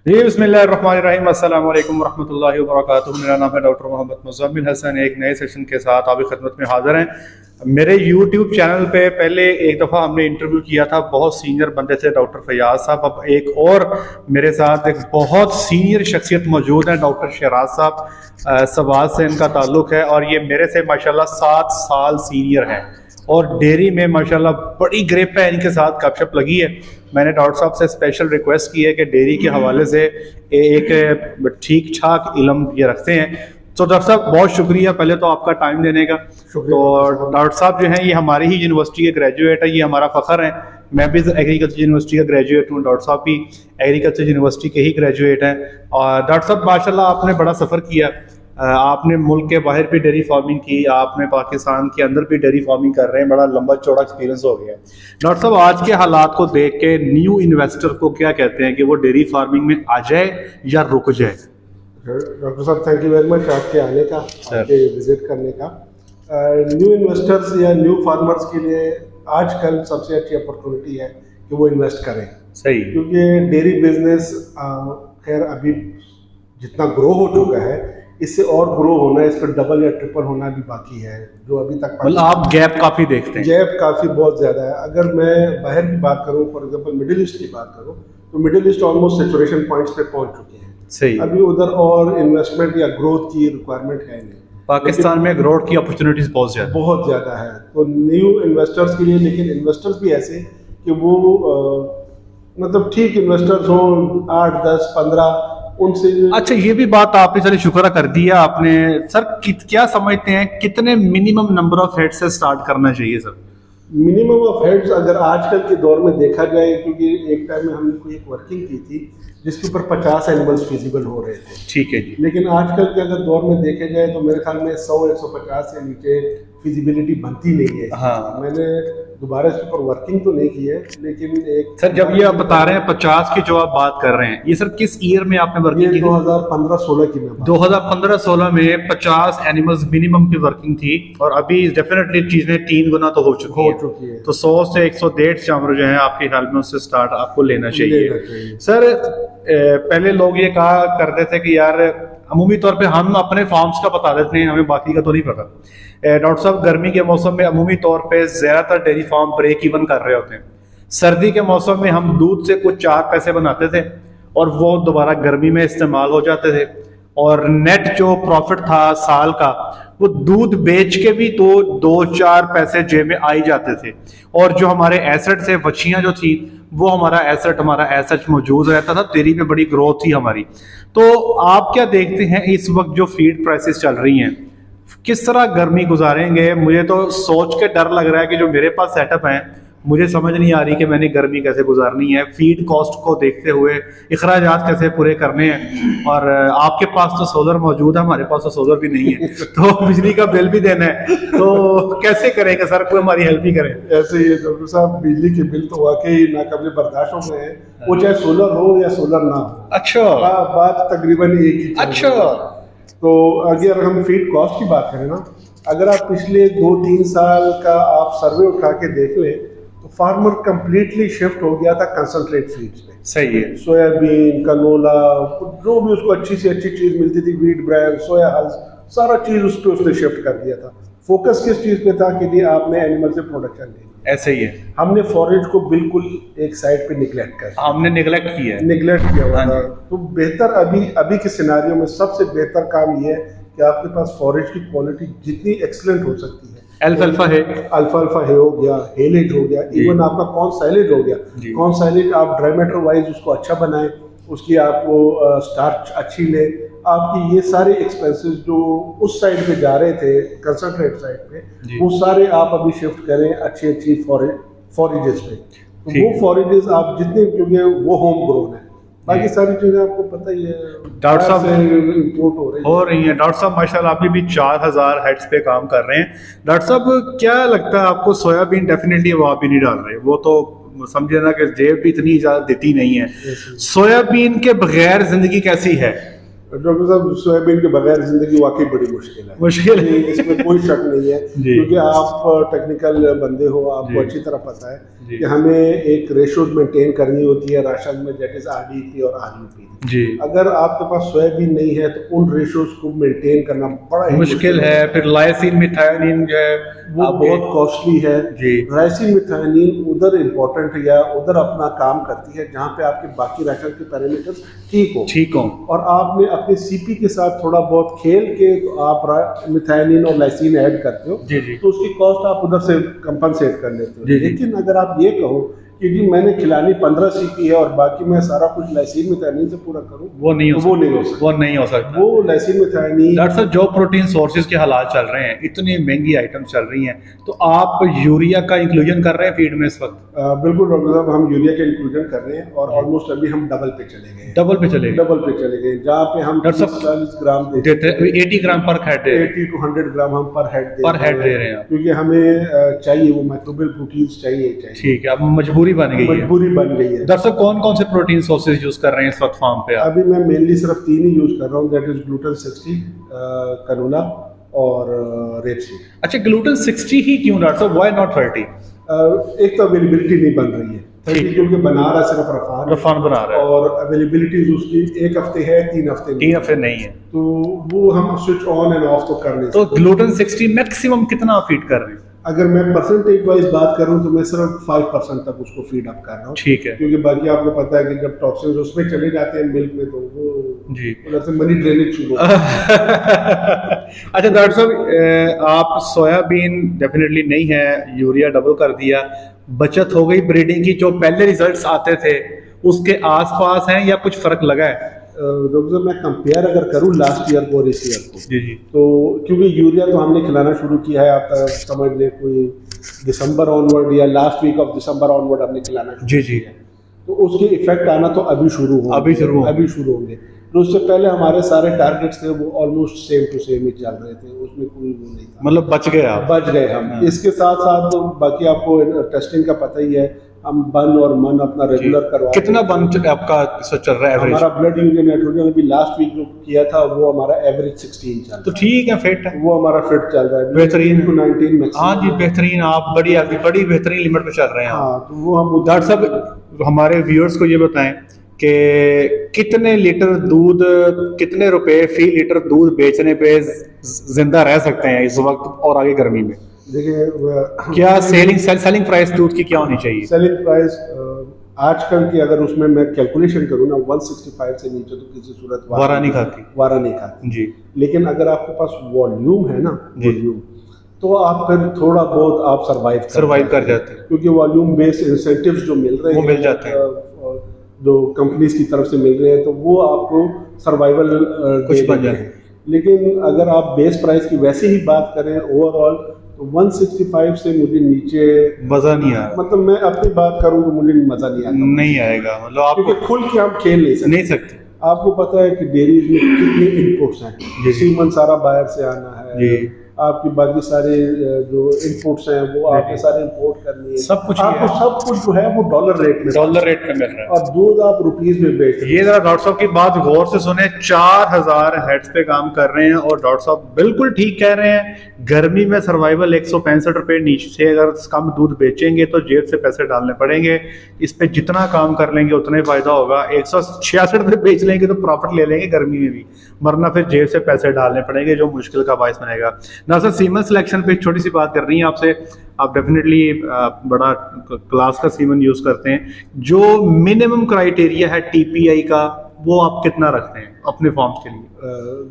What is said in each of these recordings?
जी बिस्मिल्लाहिर्रहमानिर्रहीम अस्सलाम वालेकुम वरहमतुल्लाहि वबरकातुहू। मेरा नाम है डॉक्टर मोहम्मद मुज़म्मिल हसन। एक नए सेशन के साथ आपकी खिदमत में हाजिर हैं। मेरे यूट्यूब चैनल पे पहले एक दफ़ा हमने इंटरव्यू किया था, बहुत सीनियर बंदे थे डॉक्टर फैयाज साहब। अब एक और मेरे साथ एक बहुत सीनियर शख्सियत मौजूद है, डॉक्टर शहराज साहब। सवाल से इनका ताल्लुक़ है और ये मेरे से माशाल्लाह 7 साल सीनियर है और डेयरी में माशाल्लाह बड़ी ग्रिप है, इनके साथ गपशप लगी है। मैंने डॉक्टर साहब से स्पेशल रिक्वेस्ट की है कि डेयरी के हवाले से एक ठीक ठाक इल्म ये रखते हैं। तो डॉक्टर साहब बहुत शुक्रिया पहले तो आपका टाइम देने का। तो डॉक्टर साहब जो हैं ये हमारी ही यूनिवर्सिटी के ग्रेजुएट है, ये हमारा फ़ख्र है। मैं भी एग्रीकल्चर यूनिवर्सिटी का ग्रेजुएट हूँ, डॉक्टर साहब भी एग्रीकल्चर यूनिवर्सिटी के ही ग्रेजुएट हैं। और डॉक्टर साहब माशाल्लाह आपने बड़ा सफ़र किया, आपने मुल्क के बाहर भी डेयरी फार्मिंग की, आपने पाकिस्तान के अंदर भी डेयरी फार्मिंग कर रहे हैं, बड़ा लंबा चौड़ा एक्सपीरियंस हो गया है। डॉक्टर साहब आज के हालात को देख के न्यू इन्वेस्टर को क्या कहते हैं कि वो डेयरी फार्मिंग में आ जाए या रुक जाए? डॉक्टर साहब थैंक यू वेरी मच आपके आने का, आपके विजिट करने का। न्यू इन्वेस्टर्स या न्यू फार्मर्स के लिए आजकल सबसे अच्छी अपॉर्चुनिटी है कि वो इन्वेस्ट करें। सही, क्योंकि डेयरी बिजनेस खैर अभी जितना ग्रो हो चुका है, इससे और ग्रो होना, इस पर डबल या ट्रिपल होना भी बाकी है। जो अभी तक मतलब आप गैप काफ़ी देखते हैं? गैप काफ़ी बहुत ज़्यादा है। अगर मैं बाहर की बात करूँ, फॉर एग्जांपल मिडिल ईस्ट की बात करूँ, तो middle east almost saturation points पे पहुंच चुके हैं। सही, अभी उधर और इन्वेस्टमेंट या ग्रोथ की रिक्वायरमेंट है नहीं। पाकिस्तान में ग्रोथ की अपॉर्चुनिटीज बहुत ज़्यादा है। तो न्यू इन्वेस्टर्स के लिए, लेकिन इन्वेस्टर्स भी ऐसे कि वो मतलब ठीक इन्वेस्टर्स हो 8, 10, 15 उनसे। अच्छा, ये भी बात आपने चलिए शुक्र कर दिया आपने। सर क्या समझते हैं कितने मिनिमम नंबर ऑफ हेड से स्टार्ट करना चाहिए सर? मिनिमम ऑफ हेड्स अगर आजकल के दौर में देखा जाए, क्योंकि एक टाइम में हमने कोई एक वर्किंग की थी जिसके ऊपर 50 एनिमल्स फिजिबल हो रहे थे। ठीक है जी। लेकिन आजकल के अगर दौर में देखे जाए तो मेरे ख्याल में 100-150 से नीचे फिजिबिलिटी बनती नहीं है। हाँ, मैंने दोबारा इसके ऊपर वर्किंग तो नहीं की है, लेकिन एक सर जब ये आप बता रहे हैं 50 की जो आप बात कर रहे हैं, ये सर किस ईयर में आपने वर्किंग की? 2015-16 की मैं 2015-16 में 50 एनिमल्स मिनिमम की वर्किंग थी और अभी डेफिनेटली चीजें 3 गुना तो हो चुकी है। तो 100 से 100 जानवर जो है आपके ख्याल में उससे स्टार्ट आपको लेना चाहिए। सर पहले लोग ये कहा करते थे कि यार अमूमी तौर पे हम अपने फार्म्स का बता देते हैं, हमें बाकी का तो नहीं पता। डॉक्टर साहब गर्मी के मौसम में अमूमी तौर पे ज्यादातर डेयरी फार्म ब्रेक इवन कर रहे होते हैं। सर्दी के मौसम में हम दूध से कुछ 4 पैसे बनाते थे और वो दोबारा गर्मी में इस्तेमाल हो जाते थे और नेट जो प्रॉफिट था साल का, वो दूध बेच के भी तो 2-4 पैसे जेब में आ ही जाते थे। और जो हमारे एसेट से बच्चियां जो थी, वो हमारा एसेट मौजूद रहता था। डेयरी में बड़ी ग्रोथ थी हमारी। तो आप क्या देखते हैं इस वक्त जो फीड प्राइसेस चल रही हैं, किस तरह गर्मी गुजारेंगे? मुझे तो सोच के डर लग रहा है कि जो मेरे पास सेटअप है, मुझे समझ नहीं आ रही कि मैंने गर्मी कैसे गुजारनी है, फीड कॉस्ट को देखते हुए इखराजात कैसे पूरे करने हैं। और आपके पास तो सोलर मौजूद है, हमारे पास तो सोलर भी नहीं है, तो बिजली का बिल भी देना है, तो कैसे करेंगे सर? कोई हमारी हेल्प ही करे। ऐसे ही डॉक्टर साहब, बिजली के बिल तो वाकई नाकाबिले बर्दाश्त हो गए हैं, वो चाहे सोलर हो या सोलर ना हो। अच्छा, बात तकरीबन एक ही। अच्छा, तो अगर हम फीड कॉस्ट की बात करें ना, अगर आप पिछले 2-3 साल का आप सर्वे उठा के देख लें तो फार्मर कंप्लीटली शिफ्ट हो गया था कंसंट्रेट फीड्स पे। सही है। सोयाबीन, कनोला, जो भी उसको अच्छी से अच्छी चीज मिलती थी, व्हीट ब्रांड, सोया हल्स, सारा चीज उस पर उसने शिफ्ट कर दिया था। फोकस किस चीज पे था कि नहीं, आपने एनिमल से प्रोडक्शन लेनी। ऐसे ही है। हमने फॉरेज को बिल्कुल एक साइड पे निगलेक्ट कर दिया। हमने निगलेक्ट किया हुआ था। तो बेहतर अभी के सिनारियों में सबसे बेहतर काम ये है कि आपके पास फॉरेज की क्वालिटी जितनी एक्सीलेंट हो सकती है, अल्फा है, अल्फा है हो गया, हेलेज हो गया, इवन आपका कॉर्न साइलेज हो गया। कॉर्न साइलेज आप ड्राई मैटर वाइज उसको अच्छा बनाएं, उसकी आपको स्टार्च अच्छी ले, आपकी ये सारे एक्सपेंसेस जो उस साइड पे जा रहे थे कंसंट्रेट साइड पे, वो सारे आप अभी शिफ्ट करें अच्छी फॉरेजेस पे। तो वो फॉरेजेस आप जितने, क्योंकि वो होम ग्रोन है, बाकी सारी चीजें आपको पता ही है डॉक्टर साहब इम्पोर्ट हो रही है। डॉक्टर साहब माशाल्लाह अभी भी 4000 हेड्स पे काम कर रहे हैं। डॉक्टर साहब क्या लगता है आपको, सोयाबीन डेफिनेटली वो आप भी नहीं डाल रहे, वो तो समझे ना कि जेब भी इतनी ज्यादा देती नहीं है। सोयाबीन के बगैर जिंदगी कैसी है? डॉक्टर साहब, सोयाबीन के बगैर जिंदगी वाकई बड़ी मुश्किल है, इसमें कोई शक नहीं है। क्योंकि आप टेक्निकल बंदे हो, आपको अच्छी तरह पता है जी। कि हमें एक रेशोज मेंटेन करनी होती है राशन में, दैट इज RDP और RUP। जी अगर आपके पास सोयाबीन नहीं है तो उन रेशोज को मेंटेन करना बड़ा ही मुश्किल है। फिर लाइसिन मिथायोनिन जो है वो आपके- बहुत कॉस्टली है। जी। राइसिन मिथायोनिन उधर इम्पोर्टेंट है या उधर अपना काम करती है जहाँ पे आपके बाकी राशन के पैरामीटर्स ठीक हो, और आपने अपने CP के साथ थोड़ा बहुत खेल के तो आप मिथायोनिन और लाइसिन ऐड करते हो, जी जी तो उसकी कॉस्ट आप उधर से कंपनसेट कर लेते हो। जी, जी। लेकिन अगर आप ये कहो कि जी मैंने खिलानी 15 CP है और बाकी मैं सारा कुछ लाइसिन मिथायोनिन से पूरा करूँ, वो नहीं हो तो वो सकता। नहीं हो सकता। वो नहीं हो सकता। वो लाइसिन मिथायोनिन डॉक्टर साहब जो प्रोटीन सोर्सेज के हालात चल रहे हैं, इतनी महंगी आइटम चल रही हैं, तो आप यूरिया का इंक्लूजन कर रहे हैं फीड में इस वक्त? बिल्कुल डॉक्टर साहब, हम यूरिया का इंक्लूजन कर रहे हैं और ऑलमोस्ट अभी हम डबल पे चले गए हैं। डबल पे चले गए? डबल पे चले गए, जहाँ पे हम डॉक्टर साहब 40 ग्राम देते हैं 80 ग्राम पर हेड दे रहे हैं। 80 to 100 ग्राम हम पर हेड पर हेड दे रहे हैं आप। क्योंकि हमें चाहिए वो माइक्रोबियल प्रोटीन्स चाहिए। ठीक है, अब मजबूरी बन गई है। मजबूरी बन गई है। डॉक्टर साहब कौन कौन से प्रोटीन सोर्सेज यूज कर रहे हैं इस वक्त फार्म पे आप? अभी मैं मेनली सिर्फ 3 ही यूज कर रहा हूँ, दैट इज ग्लूटन 60, कनोला और रेपसीड। अच्छा, ग्लूटेन 60 ही क्यों डॉक्टर साहब, व्हाई नॉट 30? एक तो अवेलेबिलिटी नहीं बन रही है, 30 क्योंकि बना रहा सिर्फ रफान बना रहा है और अवेलेबिलिटी उसकी 1 हफ्ते है, 3 हफ्ते 3 हफ्ते नहीं है, तो वो हम स्विच ऑन एंड ऑफ तो कर नहीं तो सकते। ग्लूटेन 60 मैक्सिमम कितना फीड कर रहे हैं? अगर मैं परसेंटेज वाइज बात करूं तो मैं सिर्फ 5% तक उसको फीड अप कर रहा हूँ। ठीक है क्योंकि बाकी आपको पता है कि जब टॉक्सिन्स उसमें चले जाते हैं मिल्क में, तो वो जी। उधर से मनी ड्रेनेज शुरू होता है। अच्छा डॉक्टर साहब, आप सोयाबीन डेफिनेटली नहीं है, यूरिया डबल कर दिया, बचत हो गई ब्रीडिंग की, जो पहले रिजल्ट्स आते थे उसके आसपास हैं या कुछ फर्क लगा है? डॉक्टर साहब मैं कंपेयर अगर करूं लास्ट ईयर को और इस ईयर को, जी जी तो क्योंकि यूरिया तो हमने खिलाना शुरू किया है, आप समझ लें कोई दिसंबर ऑनवर्ड या last week of December onward हमने खिलाना शुरू जी जी किया है। तो उसके इफेक्ट आना तो अभी शुरू अभी शुरू होंगे। तो उससे पहले हमारे सारे टारगेट्स थे वो ऑलमोस्ट सेम टू सेम ही चल रहे थे, उसमें कोई वो नहीं था। मतलब बच गए आप? बच गए हम। इसके साथ साथ तो बाकी आपको टेस्टिंग का पता ही है, हम बन और मन अपना रेगुलर करवा। कितना बन आपका चल रहा है एवरेज? हमारा ब्लड यूरिया नाइट्रोजन अभी लास्ट वीक जो किया था वो हमारा एवरेज 16 चल रहा है। तो ठीक है, फिट है, वो हमारा फिट चल रहा है, बेहतरीन टू 19 मैक्सिमम। हाँ जी बेहतरीन, आप बड़ी बेहतरीन लिमिट पे चल रहे हैं आप। हाँ, तो वो हम डॉक्टर साहब हमारे व्यूअर्स को ये बताएं कि कितने लीटर दूध, कितने रुपए फी लीटर दूध बेचने पे जिंदा रह सकते हैं इस वक्त और आगे गर्मी में? देखिए क्या सेलिंग प्राइस दूध की क्या होनी चाहिए? सेलिंग प्राइस आजकल की अगर उसमें मैं कैलकुलेशन करूँ ना 165 से नीचे तो किसी सूरत वारा नहीं खाती जी। लेकिन अगर आपके पास वॉल्यूम है ना, वॉल्यूम, तो आप फिर थोड़ा बहुत आप सर्वाइव कर जाते हैं, क्योंकि वॉल्यूम बेस्ड इंसेंटिव्स जो मिल रहे हैं वो मिल जाते हैं, जो कंपनीज की तरफ से मिल रहे हैं, तो वो आपको सर्वाइवल कुछ बन जाते हैं। लेकिन अगर आप बेस प्राइस की वैसे ही बात करें ओवरऑल, तो 165 से मुझे नीचे मजा नहीं आया। मतलब मैं अपनी बात करूं तो मुझे मजा नहीं आता, नहीं आएगा, मतलब आप क्योंकि खुल के हम खेल नहीं सकते। आपको पता है कि डेयरीज में कितने इनपुट्स हैं, सीमन सारा बाहर से आना है जी, आपकी बाकी सारे जो इनपुट्स हैं वो आपने सारे इंपोर्ट करनी है, सब कुछ आपको सब कुछ जो है वो डॉलर रेट में मिल रहा है, और दूध आप रुपीस में बेच रहे हैं। ये जरा डॉक्टर साहब की बात गौर से सुने, 4000 हेड्स पे काम कर रहे हैं और डॉक्टर साहब बिल्कुल ठीक कह रहे हैं, गर्मी में सर्वाइवल 165 रुपए नीचे से अगर कम दूध बेचेंगे तो जेब से पैसे डालने पड़ेंगे, इस पे जितना काम कर लेंगे उतना ही फायदा होगा। 166 रुपए बेच लेंगे तो प्रॉफिट ले लेंगे गर्मी में भी, वरना फिर जेब से पैसे डालने पड़ेंगे जो मुश्किल का बायस बनेगा। ना सर, सीमन सिलेक्शन पे एक छोटी सी बात कर रही हैं आपसे, आप डेफिनेटली बड़ा क्लास का सीमन यूज करते हैं, जो मिनिमम क्राइटेरिया है टीपीआई का वो आप कितना रखते हैं अपने फॉर्म्स के लिए?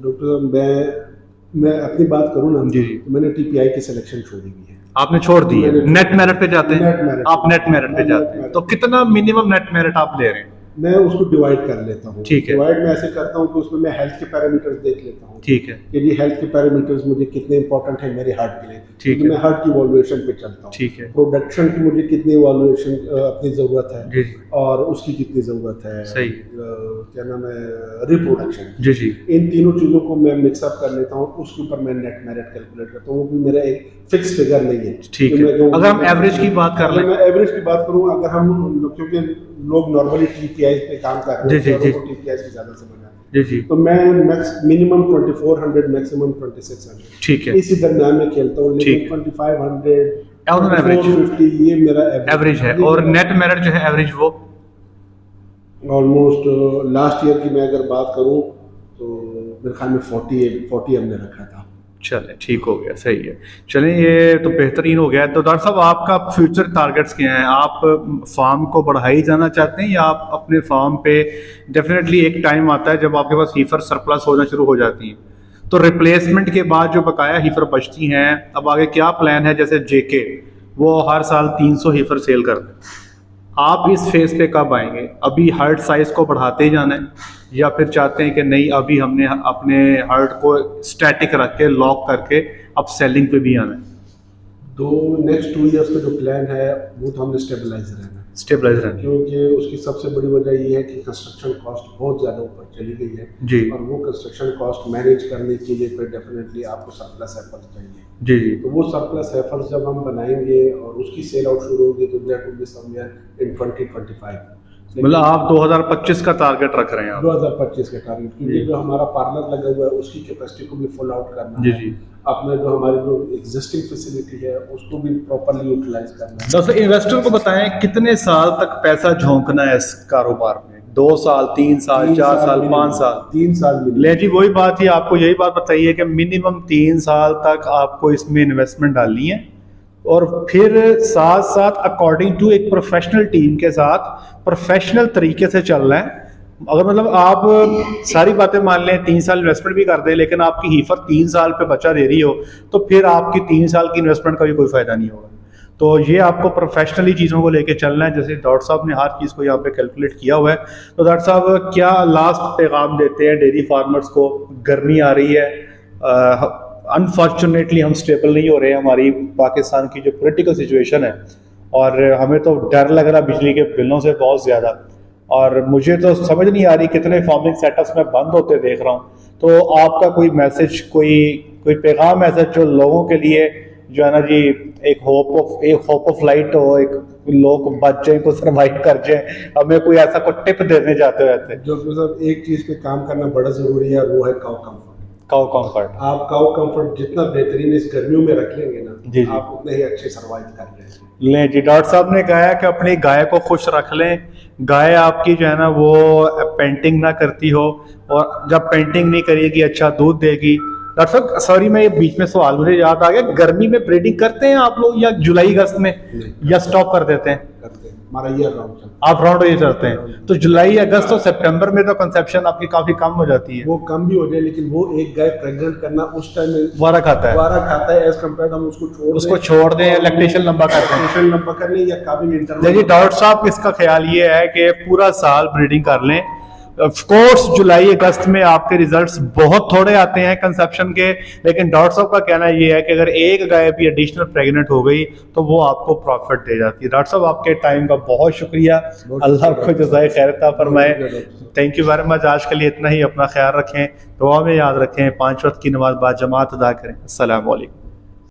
डॉक्टर मैं अपनी बात करूं ना जी, तो मैंने टीपीआई की सिलेक्शन छोड़ी हुई है। आपने छोड़ दी है? नेट मेरिट पे जाते हैं आप? नेट मेरिट पे जाते हैं, मेरिट। तो कितना मिनिमम नेट मेरिट आप ले रहे हैं? मैं उसको डिवाइड कर लेता हूँ। ठीक है। डिवाइड मैं ऐसे करता हूँ कि उसमें मैं हेल्थ के पैरामीटर्स देख लेता हूँ। ठीक है, कि ये हेल्थ के पैरामीटर्स मुझे कितने इंपॉर्टेंट है मेरे हार्ट के लिए, ठीक क्योंकि है। मैं हार्ट की इवैल्यूएशन पे चलता हूँ। ठीक है, प्रोडक्शन की मुझे कितनी इवैल्यूएशन अपनी जरूरत है जी और उसकी कितनी जरूरत है, सही, क्या नाम है, रिप्रोडक्शन, जी जी, इन तीनों चीजों को मैं मिक्सअप कर लेता हूँ, उसके ऊपर मैं नेट मेरिट कैलकुलेट करता हूँ। वो भी मेरा एक फिक्स फिगर नहीं है। ठीक है। अगर हम एवरेज की बात कर लें, मैं एवरेज की बात करूँ, अगर हम क्योंकि लोग नॉर्मली टीपीआई पे काम कर रहे हैं, टीपीआई की ज्यादा समझ आती है, जी जी, तो मैं मिनिमम 2400 मैक्सिमम 2600, ठीक है, इसी दरम्यान में खेलता हूँ। लेकिन 2500 ऑन एवरेज 450 ये मेरा एवरेज है। और नेट मेरिट जो है एवरेज वो ऑलमोस्ट लास्ट ईयर की मैं अगर बात करूं तो मेरे ख्याल में 40 हमने रखा था। चले ठीक हो गया, सही है। चलें ये तो बेहतरीन हो गया। तो डॉक्टर साहब आपका फ्यूचर टारगेट्स क्या हैं? आप फार्म को बढ़ाई जाना चाहते हैं या आप अपने फार्म पे डेफिनेटली एक टाइम आता है जब आपके पास हीफर सरप्लस होना शुरू हो जाती हैं, तो रिप्लेसमेंट के बाद जो बकाया हीफर बचती हैं, अब आगे क्या प्लान है? जैसे जेके वो हर साल 300 हीफर सेल करते हैं, आप इस फेज पे कब आएंगे? अभी हर्ट साइज को बढ़ाते ही जाना है या फिर चाहते हैं कि नहीं अभी हमने अपने हर्ट को स्टैटिक रख के लॉक करके अब सेलिंग पे भी आना है? नेक्स्ट 2 इयर्स का जो प्लान है वो तो हमने स्टेबलाइज रहना है। स्टेबलाइज रहना क्योंकि उसकी सबसे बड़ी वजह ये है कि कंस्ट्रक्शन कॉस्ट बहुत ज़्यादा ऊपर चली गई है जी। और वो कंस्ट्रक्शन कॉस्ट मैनेज करने के लिए फिर डेफिनेटली आपको सरप्लस एफर्ट्स चाहिए जी जी। तो वो सरप्लस एफर्ट्स जब हम बनाएंगे और उसकी सेल आउट शुरू होगी तो that will be somewhere in 2025। मतलब आप 2025 का टारगेट रख रहे हैं आप? 2025 का टारगेट, क्योंकि जो हमारा पार्लर लगा हुआ है उसकी कैपेसिटी को भी फुल आउट करना जी है। जी। अपने जो हमारी जो एग्जिस्टिंग फैसिलिटी है उसको भी प्रॉपर्ली यूटिलाइज करना है। दोस्तों इन्वेस्टर को बताएं कितने साल तक पैसा झोंकना है इस कारोबार में? 2 साल, 3 साल, 4 साल, 5 साल? 3 साल ले जी, वही बात ही आपको यही बात बताइए कि मिनिमम 3 साल तक आपको इसमें इन्वेस्टमेंट डालनी है और फिर साथ साथ अकॉर्डिंग टू एक प्रोफेशनल टीम के साथ प्रोफेशनल तरीके से चलना है। अगर मतलब आप सारी बातें मान लें, 3 साल इन्वेस्टमेंट भी कर दें लेकिन आपकी हीफर 3 साल पे बचा दे रही हो तो फिर आपकी 3 साल की इन्वेस्टमेंट का भी कोई फायदा नहीं होगा। तो ये आपको प्रोफेशनली चीज़ों को लेके चलना है, जैसे डॉक्टर साहब ने हर चीज़ को यहाँ पे कैलकुलेट किया हुआ है। तो डॉक्टर साहब क्या लास्ट पैगाम देते हैं डेयरी फार्मर्स को? गर्मी आ रही है, अनफॉर्चुनेटली हम स्टेबल नहीं हो रहे हैं, हमारी पाकिस्तान की जो पॉलिटिकल सिचुएशन है, और हमें तो डर लग रहा बिजली के बिलों से बहुत ज़्यादा, और मुझे तो समझ नहीं आ रही कितने फार्मिंग सेटअप्स में बंद होते देख रहा हूँ। तो आपका कोई मैसेज, कोई पैगाम ऐसा जो लोगों के लिए जो है ना जी एक होप ऑफ लाइट हो, एक लोग बच जाए, को सर्वाइव कर जाए, हमें कोई ऐसा कोई टिप देने जाते रहते हैं? जो सब एक चीज पे काम करना बड़ा जरूरी है, वो है काउ कंफर्ट। काउ कंफर्ट, आप काउ कंफर्ट जितना बेहतरीन इस गर्मियों में रख लेंगे ना जी, आप उतने ही अच्छे सर्वाइव कर लेंगे। लें जी, डॉक्टर साहब ने कहा है कि अपनी गाय को खुश रख लें। गाय आपकी जो है ना वो पेंटिंग ना करती हो, और जब पेंटिंग नहीं करेगी अच्छा दूध देगी। डॉक्टर साहब सॉरी मैं ये बीच में सवाल मुझे याद आ गया, गर्मी में ब्रीडिंग करते हैं आप लोग या जुलाई अगस्त में, या स्टॉप कर देते हैं? करते हैं, हमारा ईयर राउंड चलता है। आप राउंड ये करते हैं, तो जुलाई अगस्त और सितंबर में तो कंसेप्शन आपकी काफी कम हो जाती है। वो कम भी हो जाए लेकिन वो एक गाय प्रेग्नेंट करना उस टाइम में वारा खाता है एज कम्पेयर हम उसको छोड़ दें, लैक्टेशन लंबा करते हैं, लैक्टेशन लंबा कर लें या काबिल इंटरवल। देखिए डॉक्टर साहब इसका ख्याल ये है कि पूरा साल ब्रीडिंग कर लें। ऑफ कोर्स जुलाई अगस्त में आपके रिजल्ट्स बहुत थोड़े आते हैं कंसेप्शन के, लेकिन डॉक्टर साहब का कहना ये है कि अगर एक गाय भी एडिशनल प्रेग्नेंट हो गई तो वो आपको प्रॉफिट दे जाती है। डॉक्टर साहब आपके टाइम का बहुत शुक्रिया, अल्लाह आपको जज़ाए खैर अता फरमाए। Thank you very much. आज के लिए इतना ही, अपना ख्याल रखें, दुआ में याद रखें, 5 वक्त की नमाज बाद जमात अदा करें। अस्सलाम वालेकुम।